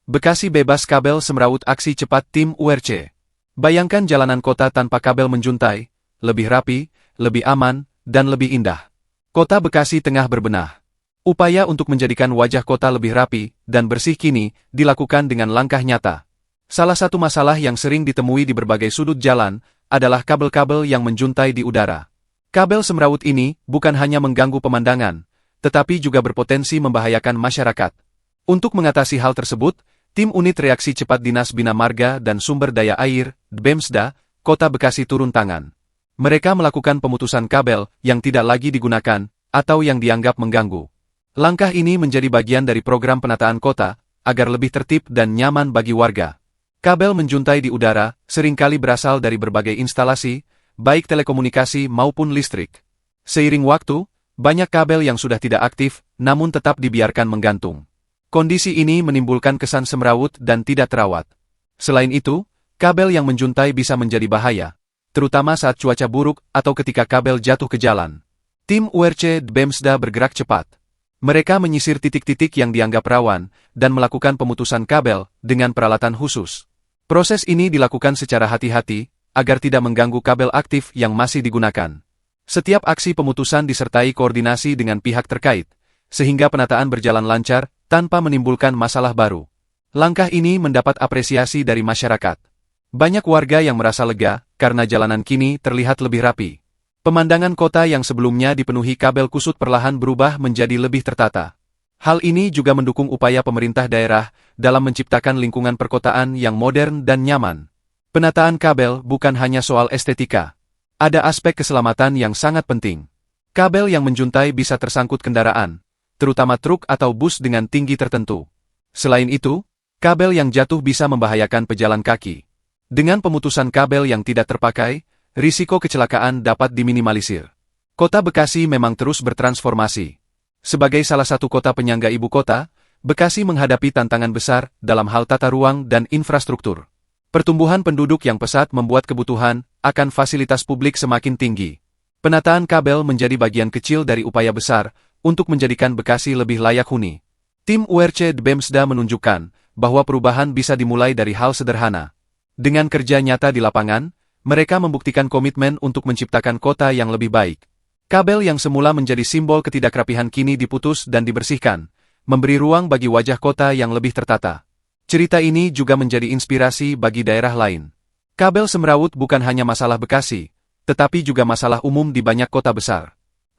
Bekasi bebas kabel semrawut aksi cepat tim URC. Bayangkan jalanan kota tanpa kabel menjuntai, lebih rapi, lebih aman, dan lebih indah. Kota Bekasi tengah berbenah. Upaya untuk menjadikan wajah kota lebih rapi dan bersih kini dilakukan dengan langkah nyata. Salah satu masalah yang sering ditemui di berbagai sudut jalan adalah kabel-kabel yang menjuntai di udara. Kabel semrawut ini bukan hanya mengganggu pemandangan, tetapi juga berpotensi membahayakan masyarakat. Untuk mengatasi hal tersebut, tim Unit Reaksi Cepat Dinas Bina Marga dan Sumber Daya Air, BEMSDA, Kota Bekasi turun tangan. Mereka melakukan pemutusan kabel yang tidak lagi digunakan atau yang dianggap mengganggu. Langkah ini menjadi bagian dari program penataan kota agar lebih tertib dan nyaman bagi warga. Kabel menjuntai di udara seringkali berasal dari berbagai instalasi, baik telekomunikasi maupun listrik. Seiring waktu, banyak kabel yang sudah tidak aktif, namun tetap dibiarkan menggantung. Kondisi ini menimbulkan kesan semrawut dan tidak terawat. Selain itu, kabel yang menjuntai bisa menjadi bahaya, terutama saat cuaca buruk atau ketika kabel jatuh ke jalan. Tim URC BEMSDA bergerak cepat. Mereka menyisir titik-titik yang dianggap rawan dan melakukan pemutusan kabel dengan peralatan khusus. Proses ini dilakukan secara hati-hati agar tidak mengganggu kabel aktif yang masih digunakan. Setiap aksi pemutusan disertai koordinasi dengan pihak terkait, sehingga penataan berjalan lancar tanpa menimbulkan masalah baru. Langkah ini mendapat apresiasi dari masyarakat. Banyak warga yang merasa lega karena jalanan kini terlihat lebih rapi. Pemandangan kota yang sebelumnya dipenuhi kabel kusut perlahan berubah menjadi lebih tertata. Hal ini juga mendukung upaya pemerintah daerah dalam menciptakan lingkungan perkotaan yang modern dan nyaman. Penataan kabel bukan hanya soal estetika. Ada aspek keselamatan yang sangat penting. Kabel yang menjuntai bisa tersangkut kendaraan, terutama truk atau bus dengan tinggi tertentu. Selain itu, kabel yang jatuh bisa membahayakan pejalan kaki. Dengan pemutusan kabel yang tidak terpakai, risiko kecelakaan dapat diminimalisir. Kota Bekasi memang terus bertransformasi. Sebagai salah satu kota penyangga ibu kota, Bekasi menghadapi tantangan besar dalam hal tata ruang dan infrastruktur. Pertumbuhan penduduk yang pesat membuat kebutuhan akan fasilitas publik semakin tinggi. Penataan kabel menjadi bagian kecil dari upaya besar untuk menjadikan Bekasi lebih layak huni. Tim URC BEMSDA menunjukkan bahwa perubahan bisa dimulai dari hal sederhana. Dengan kerja nyata di lapangan, mereka membuktikan komitmen untuk menciptakan kota yang lebih baik. Kabel yang semula menjadi simbol ketidakrapihan kini diputus dan dibersihkan, memberi ruang bagi wajah kota yang lebih tertata. Cerita ini juga menjadi inspirasi bagi daerah lain. Kabel semrawut bukan hanya masalah Bekasi, tetapi juga masalah umum di banyak kota besar.